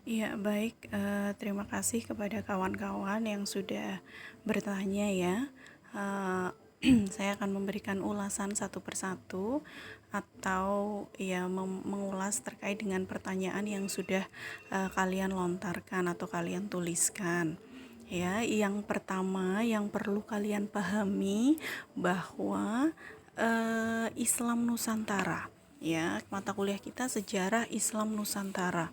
Iya, baik. Terima kasih kepada kawan-kawan yang sudah bertanya ya. Eh, saya akan memberikan ulasan satu persatu atau ya mengulas terkait dengan pertanyaan yang sudah kalian lontarkan atau kalian tuliskan. Ya, yang pertama yang perlu kalian pahami bahwa Islam Nusantara, ya, mata kuliah kita sejarah Islam Nusantara.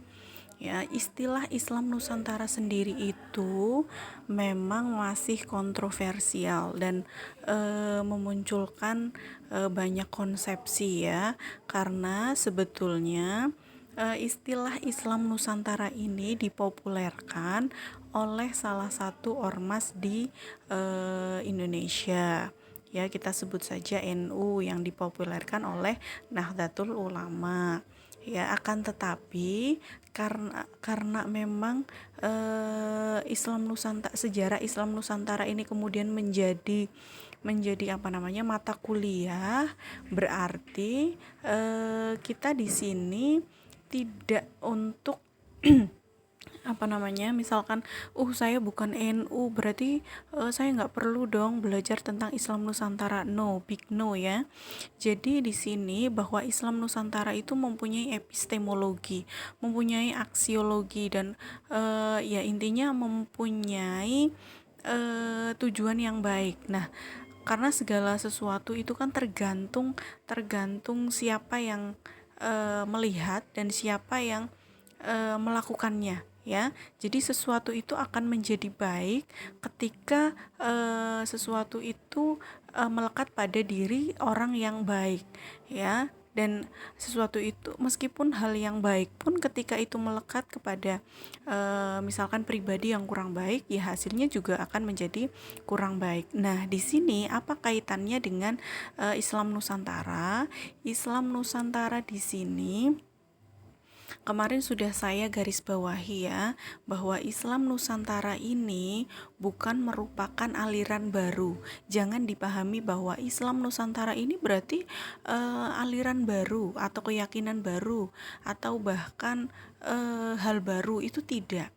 Ya, istilah Islam Nusantara sendiri itu memang masih kontroversial dan memunculkan banyak konsepsi ya, karena sebetulnya istilah Islam Nusantara ini dipopulerkan oleh salah satu ormas di Indonesia. Ya, kita sebut saja NU yang dipopulerkan oleh Nahdlatul Ulama. Ya, akan tetapi karena memang Islam Nusantara, sejarah Islam Nusantara ini kemudian menjadi apa namanya, mata kuliah, berarti kita di sini tidak untuk apa namanya, misalkan saya bukan NU berarti saya nggak perlu dong belajar tentang Islam Nusantara. No, big no ya. Jadi di sini bahwa Islam Nusantara itu mempunyai epistemologi, mempunyai aksiologi, dan ya intinya mempunyai tujuan yang baik. Nah, karena segala sesuatu itu kan tergantung siapa yang melihat dan siapa yang melakukannya ya. Jadi sesuatu itu akan menjadi baik ketika sesuatu itu melekat pada diri orang yang baik ya. Dan sesuatu itu, meskipun hal yang baik pun, ketika itu melekat kepada misalkan pribadi yang kurang baik, ya hasilnya juga akan menjadi kurang baik. Nah, di sini apa kaitannya dengan Islam Nusantara? Islam Nusantara di sini kemarin sudah saya garis bawahi ya, bahwa Islam Nusantara ini bukan merupakan aliran baru. Jangan dipahami bahwa Islam Nusantara ini berarti aliran baru atau keyakinan baru atau bahkan hal baru. Itu tidak.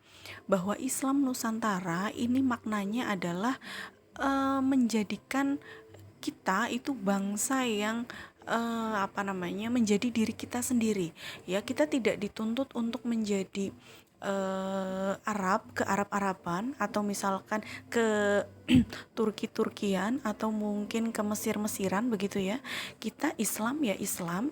Bahwa Islam Nusantara ini maknanya adalah menjadikan kita itu bangsa yang menjadi diri kita sendiri ya. Kita tidak dituntut untuk menjadi Arab-Araban, atau misalkan ke Turki-Turkian, atau mungkin ke Mesir-Mesiran begitu ya. Kita Islam ya Islam,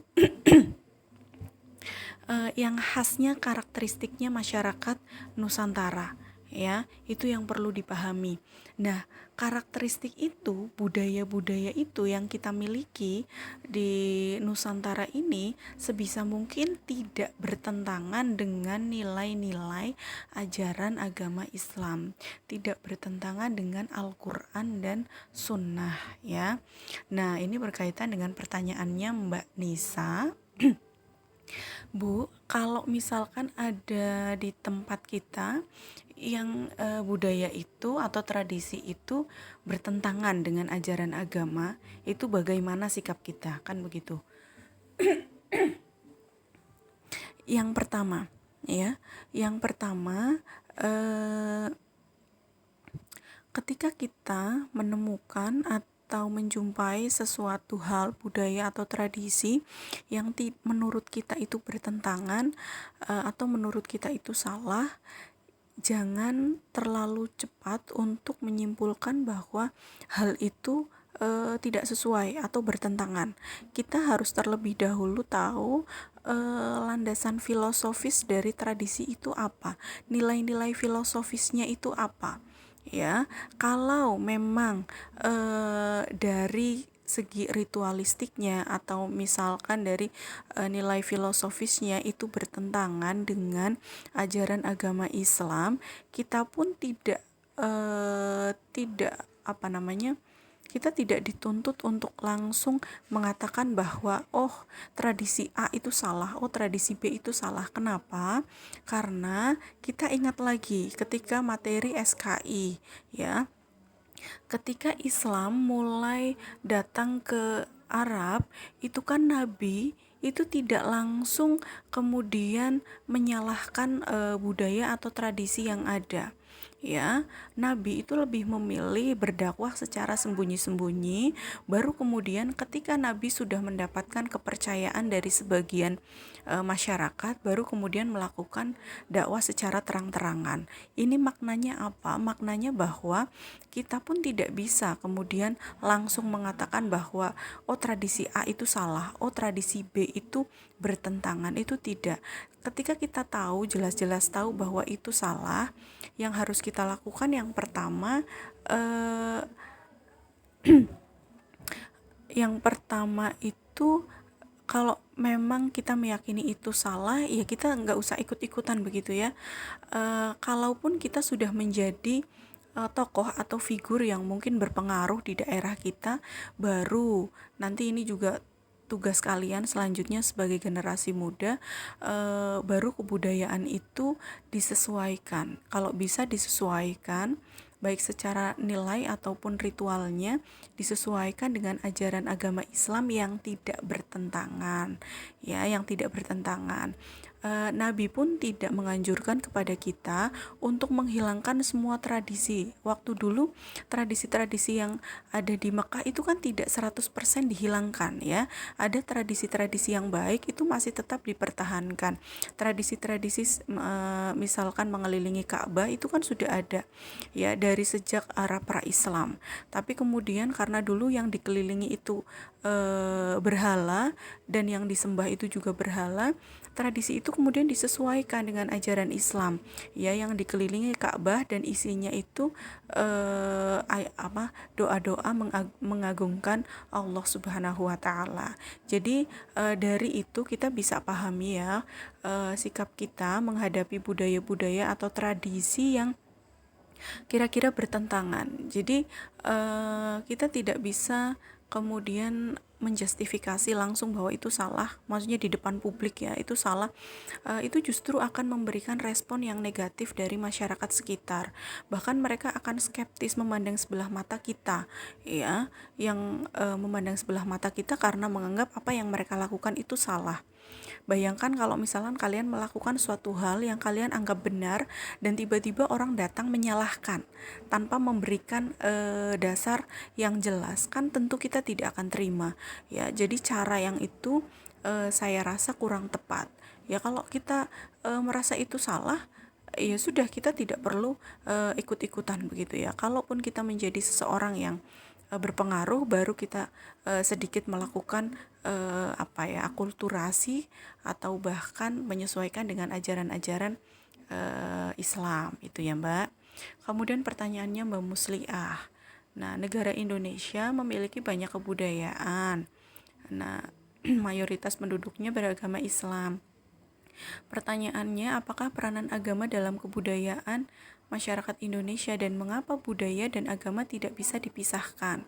yang khasnya karakteristiknya masyarakat Nusantara ya, itu yang perlu dipahami. Nah, karakteristik itu, budaya-budaya itu yang kita miliki di Nusantara ini sebisa mungkin tidak bertentangan dengan nilai-nilai ajaran agama Islam, tidak bertentangan dengan Al-Quran dan Sunnah ya. Nah, ini berkaitan dengan pertanyaannya Mbak Nisa. Bu, kalau misalkan ada di tempat kita yang budaya itu atau tradisi itu bertentangan dengan ajaran agama, itu bagaimana sikap kita? Kan begitu. Yang pertama, ya, yang pertama, ketika kita menemukan atau menjumpai sesuatu hal, budaya atau tradisi yang menurut kita itu bertentangan atau menurut kita itu salah, jangan terlalu cepat untuk menyimpulkan bahwa hal itu tidak sesuai atau bertentangan. Kita harus terlebih dahulu tahu landasan filosofis dari tradisi itu apa, nilai-nilai filosofisnya itu apa. Ya, kalau memang dari segi ritualistiknya atau misalkan dari nilai filosofisnya itu bertentangan dengan ajaran agama Islam, kita pun tidak apa namanya, kita tidak dituntut untuk langsung mengatakan bahwa tradisi A itu salah, tradisi B itu salah. Kenapa? Karena kita ingat lagi ketika materi SKI ya, ketika Islam mulai datang ke Arab, itu kan Nabi itu tidak langsung kemudian menyalahkan budaya atau tradisi yang ada. Ya, Nabi itu lebih memilih berdakwah secara sembunyi-sembunyi, baru kemudian ketika Nabi sudah mendapatkan kepercayaan dari sebagian masyarakat, baru kemudian melakukan dakwah secara terang-terangan. Ini maknanya apa? Maknanya bahwa kita pun tidak bisa kemudian langsung mengatakan bahwa oh tradisi A itu salah, oh tradisi B itu bertentangan, itu tidak. Ketika kita tahu, jelas-jelas tahu bahwa itu salah, yang harus kita lakukan yang pertama eh, itu kalau memang kita meyakini itu salah, ya kita nggak usah ikut-ikutan begitu ya. Kalaupun kita sudah menjadi tokoh atau figur yang mungkin berpengaruh di daerah kita, baru nanti ini juga tugas kalian selanjutnya sebagai generasi muda, baru kebudayaan itu disesuaikan. Kalau bisa disesuaikan baik secara nilai ataupun ritualnya disesuaikan dengan ajaran agama Islam yang tidak bertentangan, ya, yang tidak bertentangan. Nabi pun tidak menganjurkan kepada kita untuk menghilangkan semua tradisi. Waktu dulu tradisi-tradisi yang ada di Mekah itu kan tidak 100% dihilangkan ya. Ada tradisi-tradisi yang baik itu masih tetap dipertahankan. Tradisi-tradisi misalkan mengelilingi Ka'bah itu kan sudah ada ya dari sejak era pra-Islam. Tapi kemudian karena dulu yang dikelilingi itu berhala dan yang disembah itu juga berhala, tradisi itu kemudian disesuaikan dengan ajaran Islam ya, yang dikelilingi Ka'bah dan isinya itu doa-doa mengagungkan Allah Subhanahu wa taala. Jadi dari itu kita bisa pahami ya sikap kita menghadapi budaya-budaya atau tradisi yang kira-kira bertentangan. Jadi kita tidak bisa kemudian menjustifikasi langsung bahwa itu salah, maksudnya di depan publik ya, itu salah. Itu justru akan memberikan respon yang negatif dari masyarakat sekitar. Bahkan mereka akan skeptis memandang sebelah mata kita, ya, yang memandang sebelah mata kita karena menganggap apa yang mereka lakukan itu salah. Bayangkan kalau misalkan kalian melakukan suatu hal yang kalian anggap benar dan tiba-tiba orang datang menyalahkan tanpa memberikan dasar yang jelas, kan tentu kita tidak akan terima ya. Jadi cara yang itu saya rasa kurang tepat ya. Kalau kita merasa itu salah, ya sudah, kita tidak perlu ikut-ikutan begitu ya. Kalaupun kita menjadi seseorang yang berpengaruh, baru kita sedikit melakukan akulturasi atau bahkan menyesuaikan dengan ajaran-ajaran Islam itu ya Mbak. Kemudian pertanyaannya Mbak Musliah. Nah, negara Indonesia memiliki banyak kebudayaan. Nah, mayoritas penduduknya beragama Islam. Pertanyaannya, apakah peranan agama dalam kebudayaan masyarakat Indonesia dan mengapa budaya dan agama tidak bisa dipisahkan?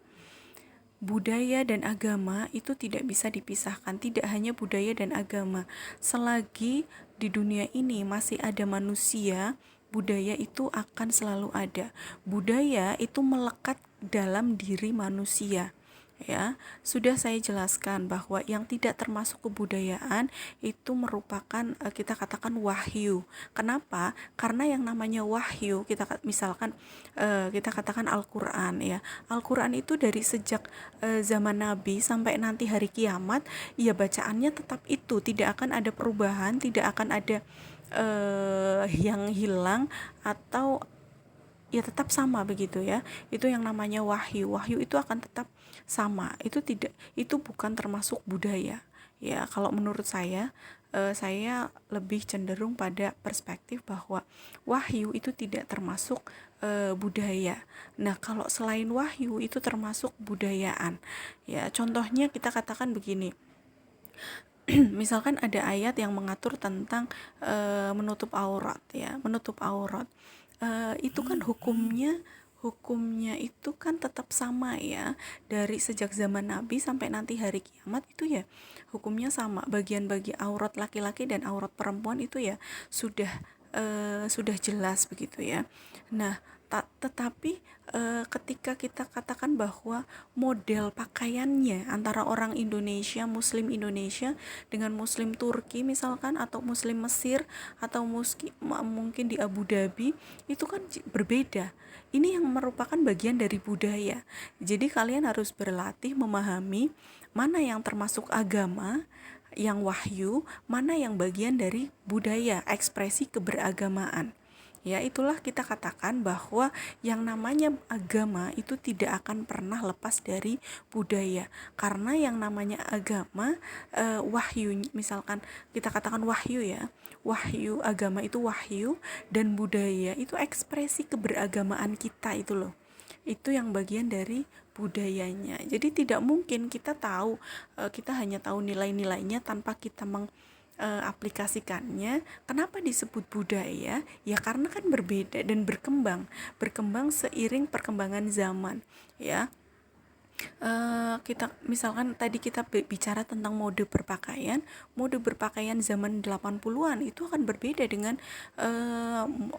Budaya dan agama itu tidak bisa dipisahkan, tidak hanya budaya dan agama. Selagi di dunia ini masih ada manusia, budaya itu akan selalu ada. Budaya itu melekat dalam diri manusia. Ya, sudah saya jelaskan bahwa yang tidak termasuk kebudayaan itu merupakan kita katakan wahyu. Kenapa? Karena yang namanya wahyu, kita katakan Al-Qur'an ya. Al-Qur'an itu dari sejak zaman Nabi sampai nanti hari kiamat, ya bacaannya tetap itu, tidak akan ada perubahan, tidak akan ada yang hilang atau ya tetap sama begitu ya. Itu yang namanya wahyu. Wahyu itu akan tetap sama. Itu bukan termasuk budaya. Ya, kalau menurut saya lebih cenderung pada perspektif bahwa wahyu itu tidak termasuk budaya. Nah, kalau selain wahyu itu termasuk budayaan. Ya, contohnya kita katakan begini. Misalkan ada ayat yang mengatur tentang menutup aurat ya, menutup aurat. Itu kan hukumnya itu kan tetap sama ya, dari sejak zaman Nabi sampai nanti hari kiamat itu ya hukumnya sama. Bagian-bagian aurat laki-laki dan aurat perempuan itu ya sudah jelas begitu ya. Nah, Tetapi ketika kita katakan bahwa model pakaiannya antara orang Indonesia, Muslim Indonesia dengan Muslim Turki misalkan, atau Muslim Mesir, atau mungkin di Abu Dhabi, itu kan berbeda. Ini yang merupakan bagian dari budaya. Jadi kalian harus berlatih memahami mana yang termasuk agama, yang wahyu, mana yang bagian dari budaya, ekspresi keberagamaan. Ya, itulah kita katakan bahwa yang namanya agama itu tidak akan pernah lepas dari budaya. Karena yang namanya agama, wahyu, misalkan kita katakan wahyu ya, wahyu, agama itu wahyu, dan budaya itu ekspresi keberagamaan kita itu loh. Itu yang bagian dari budayanya. Jadi tidak mungkin kita tahu, kita hanya tahu nilai-nilainya tanpa kita aplikasikannya. Kenapa disebut budaya? Ya karena kan berbeda dan berkembang seiring perkembangan zaman, ya. Kita misalkan tadi kita bicara tentang mode berpakaian zaman 80-an itu akan berbeda dengan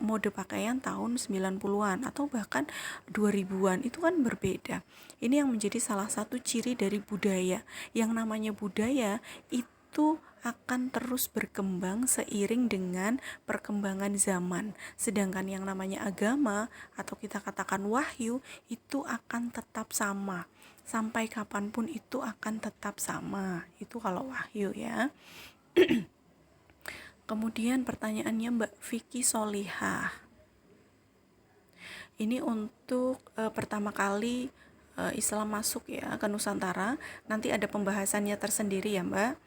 mode pakaian tahun 90-an atau bahkan 2000-an, itu kan berbeda. Ini yang menjadi salah satu ciri dari budaya. Yang namanya budaya itu akan terus berkembang seiring dengan perkembangan zaman. Sedangkan yang namanya agama atau kita katakan wahyu itu akan tetap sama. Sampai kapanpun itu akan tetap sama. Itu kalau wahyu ya. Kemudian pertanyaannya Mbak Vicky Solihah. Ini untuk pertama kali Islam masuk ya ke Nusantara. Nanti ada pembahasannya tersendiri ya Mbak.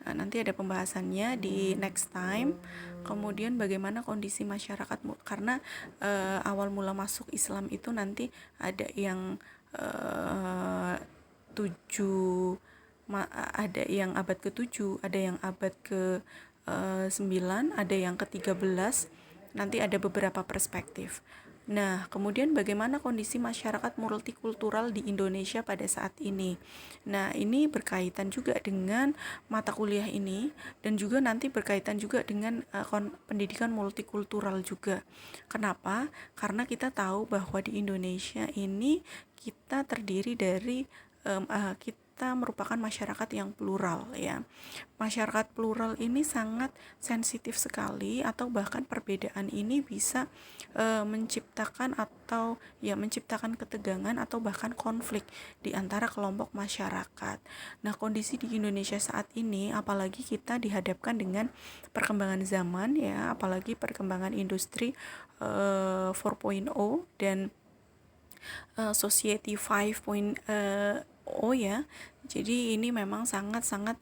Nanti ada pembahasannya di next time. Kemudian bagaimana kondisi masyarakat, karena awal mula masuk Islam itu nanti ada yang 7, ada yang abad ke-7, ada yang abad ke-9, ada yang ke-13. Nanti ada beberapa perspektif. Nah, kemudian bagaimana kondisi masyarakat multikultural di Indonesia pada saat ini? Nah, ini berkaitan juga dengan mata kuliah ini, dan juga nanti berkaitan juga dengan pendidikan multikultural juga. Kenapa? Karena kita tahu bahwa di Indonesia ini kita terdiri dari kita merupakan masyarakat yang plural ya. Masyarakat plural ini sangat sensitif sekali, atau bahkan perbedaan ini bisa menciptakan ketegangan atau bahkan konflik di antara kelompok masyarakat. Nah, kondisi di Indonesia saat ini, apalagi kita dihadapkan dengan perkembangan zaman ya, apalagi perkembangan industri 4.0 dan Society 5.0 ya. Jadi ini memang sangat-sangat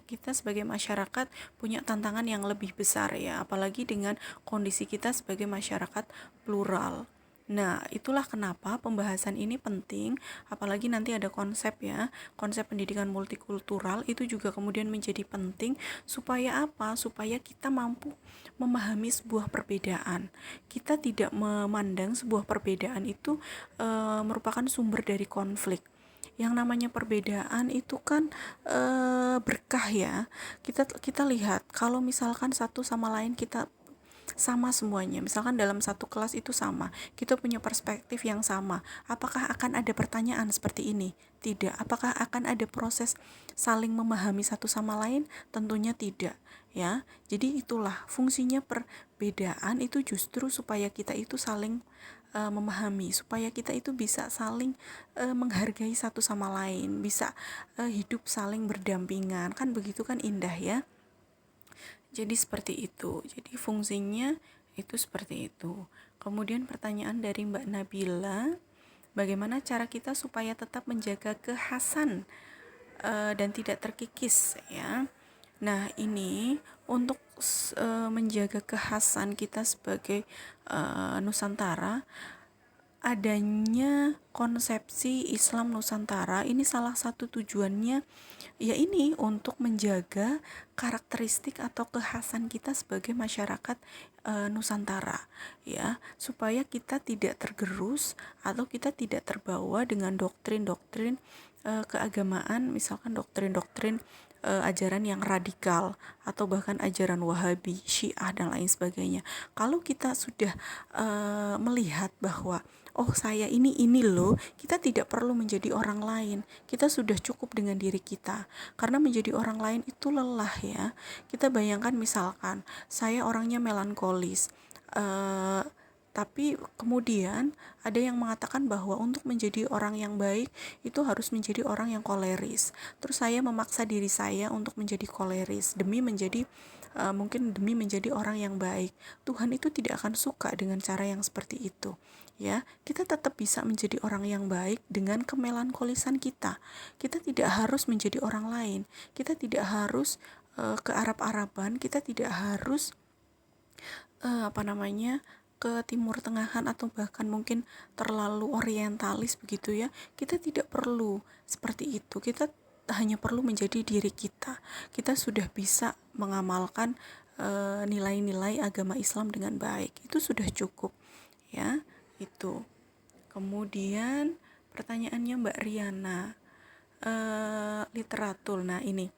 kita sebagai masyarakat punya tantangan yang lebih besar ya, apalagi dengan kondisi kita sebagai masyarakat plural. Nah, itulah kenapa pembahasan ini penting, apalagi nanti ada konsep pendidikan multikultural itu juga kemudian menjadi penting. Supaya apa? Supaya kita mampu memahami sebuah perbedaan. Kita tidak memandang sebuah perbedaan itu merupakan sumber dari konflik. Yang namanya perbedaan itu kan berkah ya. Kita lihat kalau misalkan satu sama lain kita sama semuanya, misalkan dalam satu kelas itu sama, kita punya perspektif yang sama, apakah akan ada pertanyaan seperti ini? Tidak. Apakah akan ada proses saling memahami satu sama lain? Tentunya tidak ya. Jadi itulah fungsinya perbedaan itu, justru supaya kita itu saling memahami, supaya kita itu bisa saling menghargai satu sama lain, bisa hidup saling berdampingan, kan begitu kan indah ya. Jadi seperti itu. Jadi fungsinya itu seperti itu. Kemudian pertanyaan dari Mbak Nabila, bagaimana cara kita supaya tetap menjaga kekhasan dan tidak terkikis ya. Nah, ini untuk menjaga kekhasan kita sebagai Nusantara, adanya konsepsi Islam Nusantara ini salah satu tujuannya ya ini untuk menjaga karakteristik atau kekhasan kita sebagai masyarakat Nusantara ya, supaya kita tidak tergerus atau kita tidak terbawa dengan doktrin-doktrin keagamaan, misalkan doktrin-doktrin ajaran yang radikal atau bahkan ajaran Wahabi, Syiah dan lain sebagainya. Kalau kita sudah melihat bahwa oh saya ini loh, kita tidak perlu menjadi orang lain. Kita sudah cukup dengan diri kita. Karena menjadi orang lain itu lelah ya. Kita bayangkan misalkan saya orangnya melankolis. Tapi kemudian ada yang mengatakan bahwa untuk menjadi orang yang baik itu harus menjadi orang yang koleris. Terus saya memaksa diri saya untuk menjadi koleris mungkin demi menjadi orang yang baik. Tuhan itu tidak akan suka dengan cara yang seperti itu. Ya, kita tetap bisa menjadi orang yang baik dengan kemelankolisan kita. Kita tidak harus menjadi orang lain. Kita tidak harus ke Arab-Araban, kita tidak harus ke Timur Tengahan atau bahkan mungkin terlalu orientalis begitu ya. Kita tidak perlu seperti itu. Kita hanya perlu menjadi diri kita. Kita sudah bisa mengamalkan nilai-nilai agama Islam dengan baik. Itu sudah cukup ya. Itu. Kemudian pertanyaannya Mbak Riana, literatur. Nah ini,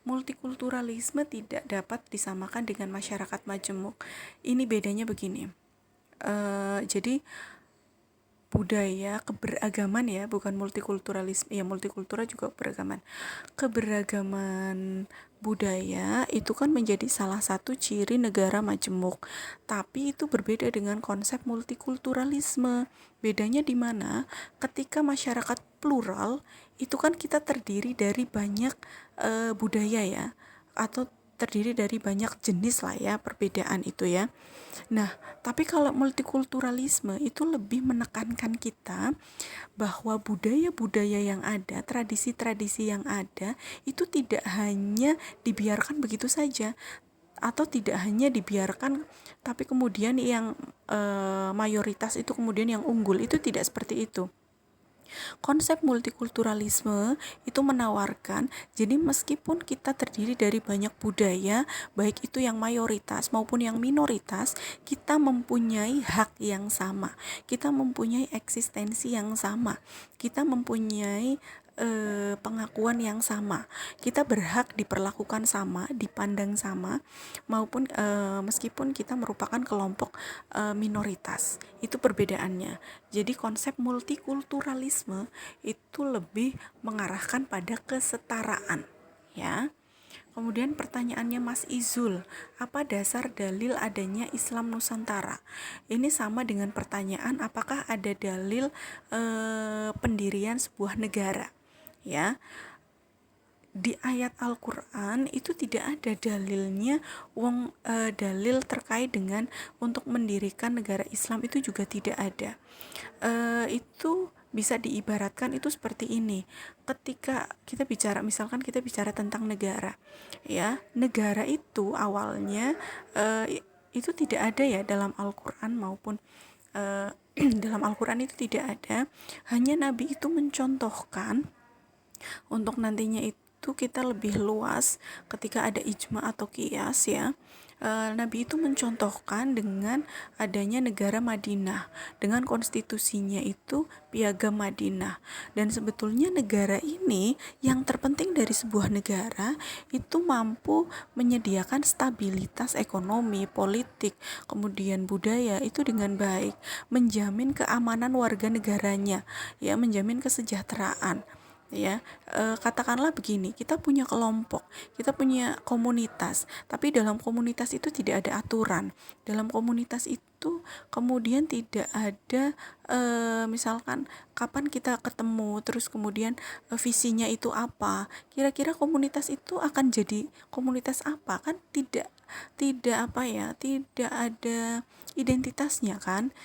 multikulturalisme tidak dapat disamakan dengan masyarakat majemuk. Ini bedanya begini. Jadi budaya keberagaman ya, bukan multikulturalisme ya, multikultural juga beragaman. Keberagaman budaya itu kan menjadi salah satu ciri negara majemuk, tapi itu berbeda dengan konsep multikulturalisme. Bedanya di mana? Ketika masyarakat plural itu kan kita terdiri dari banyak budaya ya, atau terdiri dari banyak jenis lah ya, perbedaan itu ya. Nah, tapi kalau multikulturalisme itu lebih menekankan kita bahwa budaya-budaya yang ada, tradisi-tradisi yang ada itu tidak hanya dibiarkan begitu saja, atau tidak hanya dibiarkan tapi kemudian yang mayoritas itu kemudian yang unggul. Itu tidak seperti itu. Konsep multikulturalisme itu menawarkan, jadi meskipun kita terdiri dari banyak budaya, baik itu yang mayoritas maupun yang minoritas, kita mempunyai hak yang sama, kita mempunyai eksistensi yang sama, kita mempunyai pengakuan yang sama, kita berhak diperlakukan sama, dipandang sama, maupun meskipun kita merupakan kelompok minoritas. Itu perbedaannya. Jadi konsep multikulturalisme itu lebih mengarahkan pada kesetaraan ya. Kemudian pertanyaannya Mas Izul, apa dasar dalil adanya Islam Nusantara? Ini sama dengan pertanyaan apakah ada dalil pendirian sebuah negara ya. Di ayat Al-Quran itu tidak ada dalilnya, dalil terkait dengan untuk mendirikan negara Islam itu juga tidak ada. Itu bisa diibaratkan itu seperti ini. Ketika kita bicara, misalkan kita bicara tentang negara ya, negara itu awalnya itu tidak ada ya dalam Al-Quran maupun dalam Al-Quran itu tidak ada, hanya Nabi itu mencontohkan untuk nantinya itu kita lebih luas ketika ada ijma atau qiyas ya. Nabi itu mencontohkan dengan adanya negara Madinah, dengan konstitusinya itu Piagam Madinah. Dan sebetulnya negara ini yang terpenting dari sebuah negara itu mampu menyediakan stabilitas ekonomi, politik, kemudian budaya itu dengan baik, menjamin keamanan warga negaranya ya, menjamin kesejahteraan ya. Katakanlah begini, kita punya kelompok, kita punya komunitas, tapi dalam komunitas itu tidak ada aturan, dalam komunitas itu kemudian tidak ada misalkan kapan kita ketemu, terus kemudian visinya itu apa, kira-kira komunitas itu akan jadi komunitas apa, kan tidak ada identitasnya kan.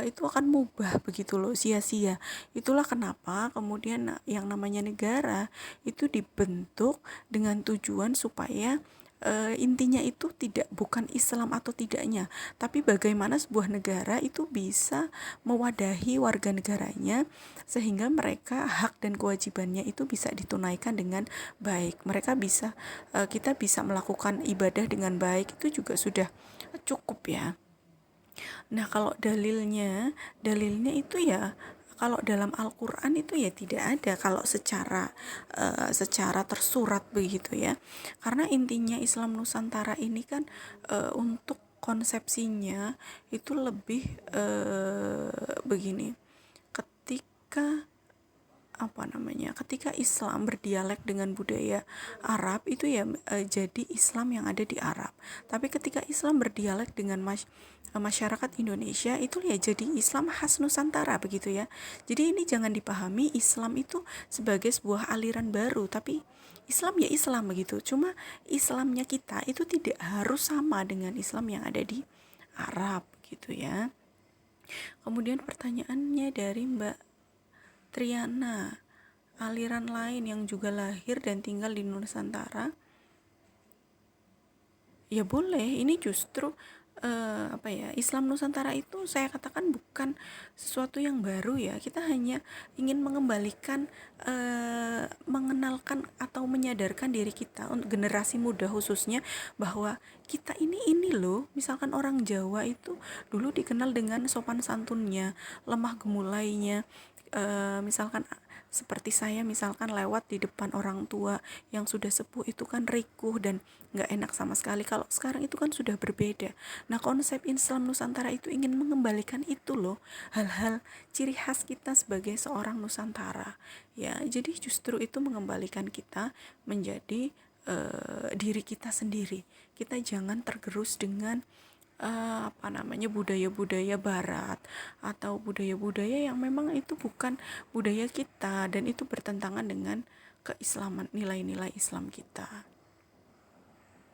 Itu akan mubah begitu loh, sia-sia. Itulah kenapa kemudian yang namanya negara itu dibentuk dengan tujuan supaya intinya itu bukan Islam atau tidaknya, tapi bagaimana sebuah negara itu bisa mewadahi warga negaranya sehingga mereka hak dan kewajibannya itu bisa ditunaikan dengan baik. Kita bisa melakukan ibadah dengan baik, itu juga sudah cukup ya. Nah, kalau dalilnya itu ya Kalau dalam Al-Qur'an itu ya tidak ada kalau secara tersurat begitu ya. Karena intinya Islam Nusantara ini kan untuk konsepsinya itu lebih begini. Ketika ketika Islam berdialek dengan budaya Arab itu ya jadi Islam yang ada di Arab. Tapi ketika Islam berdialek dengan masyarakat Indonesia itu ya jadi Islam khas Nusantara begitu ya. Jadi ini jangan dipahami Islam itu sebagai sebuah aliran baru, tapi Islam ya Islam begitu. Cuma Islamnya kita itu tidak harus sama dengan Islam yang ada di Arab gitu ya. Kemudian pertanyaannya dari Mbak Triana, aliran lain yang juga lahir dan tinggal di Nusantara, ya boleh. Ini justru Islam Nusantara itu saya katakan bukan sesuatu yang baru ya. Kita hanya ingin mengembalikan, mengenalkan atau menyadarkan diri kita untuk generasi muda khususnya bahwa kita ini loh. Misalkan orang Jawa itu dulu dikenal dengan sopan santunnya, lemah gemulainya. Misalkan seperti saya misalkan lewat di depan orang tua yang sudah sepuh itu kan rikuh dan nggak enak sama sekali. Kalau sekarang itu kan sudah berbeda. Nah, konsep Islam Nusantara itu ingin mengembalikan itu loh, hal-hal ciri khas kita sebagai seorang Nusantara ya. Jadi justru itu mengembalikan kita menjadi diri kita sendiri. Kita jangan tergerus dengan budaya-budaya barat atau budaya-budaya yang memang itu bukan budaya kita dan itu bertentangan dengan keislaman, nilai-nilai Islam kita.